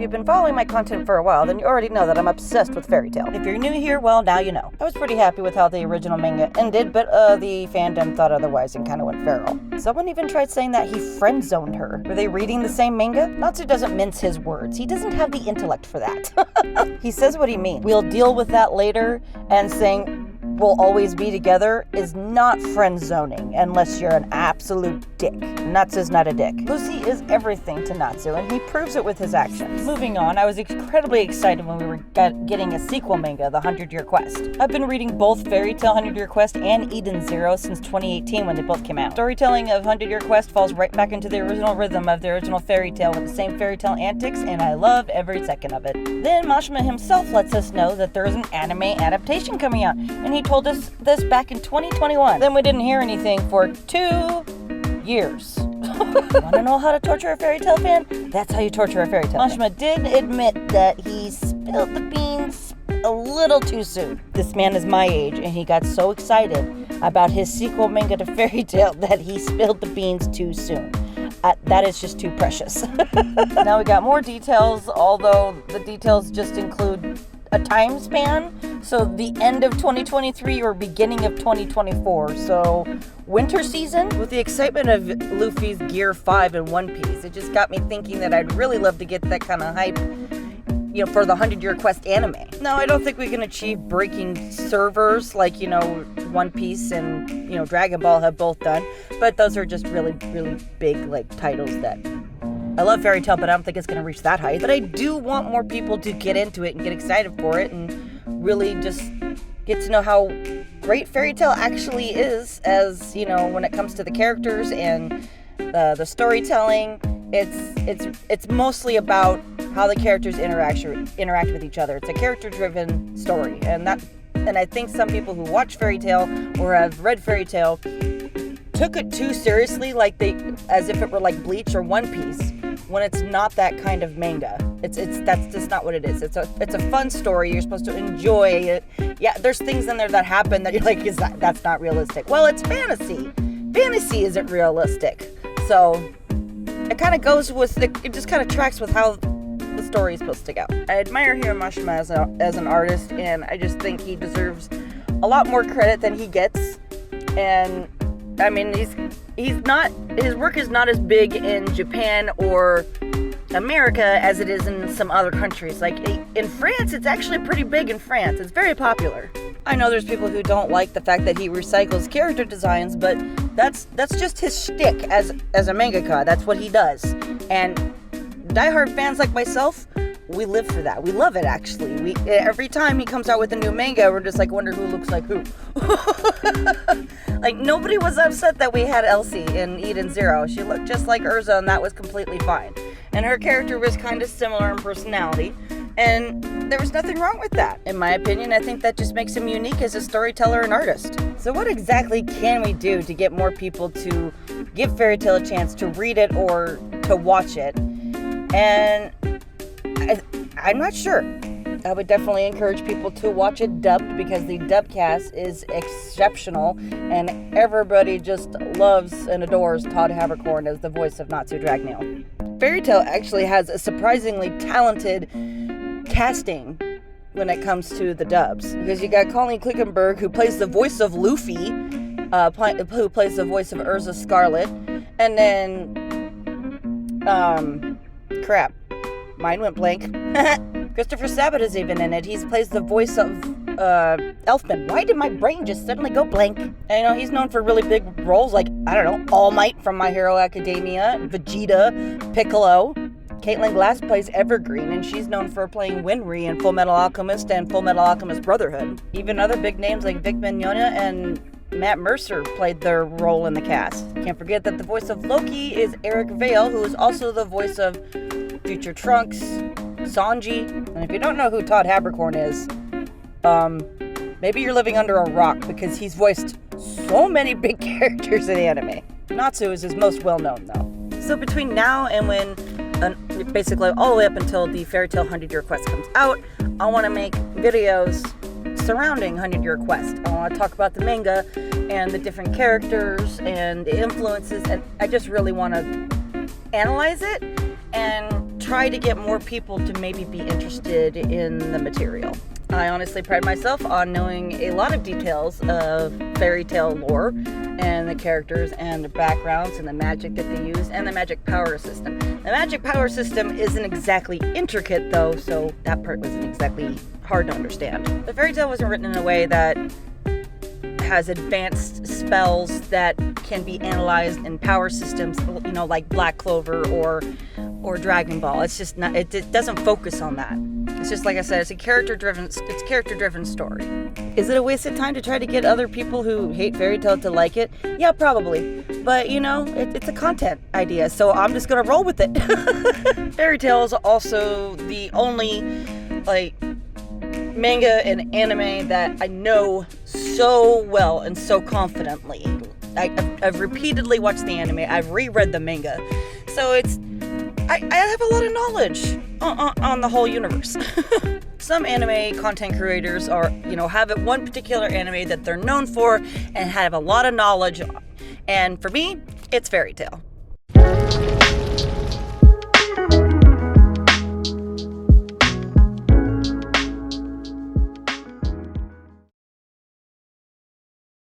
you've been following my content for a while, then you already know that I'm obsessed with Fairy Tail. If you're new here, well, now you know. I was pretty happy with how the original manga ended, but the fandom thought otherwise and kind of went feral. Someone even tried saying that he friend-zoned her. Were they reading the same manga? Natsu doesn't mince his words. He doesn't have the intellect for that. He says what he means. We'll deal with that later, and saying we'll always be together is not friend zoning unless you're an absolute dick. Natsu's not a dick. Lucy is everything to Natsu, and he proves it with his actions. Moving on, I was incredibly excited when we were getting a sequel manga, The 100-Year Quest. I've been reading both Fairy Tail 100-Year Quest and Eden Zero since 2018 when they both came out. Storytelling of 100-Year Quest falls right back into the original rhythm of the original Fairy Tail with the same fairy tale antics, and I love every second of it. Then Mashima himself lets us know that there is an anime adaptation coming out, and he told us this back in 2021. Then we didn't hear anything for 2 years. Wanna know how to torture a fairy tale fan? That's how you torture a fairy tale fan. Mashima did admit that he spilled the beans a little too soon. This man is my age, and he got so excited about his sequel manga to Fairy Tail that he spilled the beans too soon. That is just too precious. Now we got more details, although the details just include a time span, so the end of 2023 or beginning of 2024, so winter season. With the excitement of Luffy's Gear 5 in One Piece, it just got me thinking that I'd really love to get that kind of hype, for the 100-Year Quest anime. No, I don't think we can achieve breaking servers like, One Piece and, Dragon Ball have both done, but those are just really, really big, titles that I love Fairy Tail, but I don't think it's going to reach that height. But I do want more people to get into it and get excited for it and really just get to know how great Fairy Tail actually is as, when it comes to the characters and the storytelling. It's mostly about how the characters interact with each other. It's a character-driven story. And I think some people who watch Fairy Tail or have read Fairy Tail took it too seriously, as if it were like Bleach or One Piece, when it's not that kind of manga. That's just not what it is. It's a fun story. You're supposed to enjoy it. Yeah, there's things in there that happen that you're like, that's not realistic. Well, it's fantasy. Fantasy isn't realistic. So it kind of goes with it just kind of tracks with how the story is supposed to go. I admire Hiro Mashima as an artist, and I just think he deserves a lot more credit than he gets. And I mean, his work is not as big in Japan or America as it is in some other countries. Like in France, it's actually pretty big in France. It's very popular. I know there's people who don't like the fact that he recycles character designs, but that's just his shtick as a mangaka. That's what he does. And diehard fans like myself, we live for that. We love it, actually. Every time he comes out with a new manga, we're just wonder who looks like who. Nobody was upset that we had Elsie in Eden Zero. She looked just like Urza, and that was completely fine. And her character was kind of similar in personality, and there was nothing wrong with that. In my opinion, I think that just makes him unique as a storyteller and artist. So what exactly can we do to get more people to give Fairy Tail a chance to read it or to watch it? And I'm not sure. I would definitely encourage people to watch it dubbed, because the dub cast is exceptional, and everybody just loves and adores Todd Haberkorn as the voice of Natsu Dragneel. Fairy Tail actually has a surprisingly talented casting when it comes to the dubs, because you got Colleen Clickenberg, who plays the voice of Luffy, who plays the voice of Urza Scarlet, and then mine went blank. Christopher Sabat is even in it. He plays the voice of Elfman. Why did my brain just suddenly go blank? And, he's known for really big roles like, All Might from My Hero Academia, Vegeta, Piccolo. Caitlin Glass plays Evergreen, and she's known for playing Winry in Full Metal Alchemist and Full Metal Alchemist Brotherhood. Even other big names like Vic Mignogna and Matt Mercer played their role in the cast. Can't forget that the voice of Loki is Eric Vale, who is also the voice of Future Trunks, Sanji. And if you don't know who Todd Haberkorn is, maybe you're living under a rock, because he's voiced so many big characters in anime. Natsu is his most well-known, though. So between now and when, basically all the way up until the Fairy Tail 100-Year Quest comes out, I want to make videos surrounding 100-Year Quest. I want to talk about the manga and the different characters and the influences, and I just really want to analyze it and try to get more people to maybe be interested in the material. I honestly pride myself on knowing a lot of details of fairy tale lore and the characters and the backgrounds and the magic that they use and the magic power system. The magic power system isn't exactly intricate though, so that part wasn't exactly hard to understand. The fairy tale wasn't written in a way that has advanced spells that can be analyzed in power systems, you know, like Black Clover or Dragon Ball. It's just not, it doesn't focus on that. It's just, like I said, it's a character-driven story. Is it a waste of time to try to get other people who hate fairy tale to like it? Yeah, probably. But, you know, it's a content idea, so I'm just gonna roll with it. Fairy tale is also the only, like, manga and anime that I know so well and so confidently. I've repeatedly watched the anime, I've reread the manga, so I have a lot of knowledge on the whole universe. Some anime content creators have one particular anime that they're known for and have a lot of knowledge on. And for me, it's fairy tale.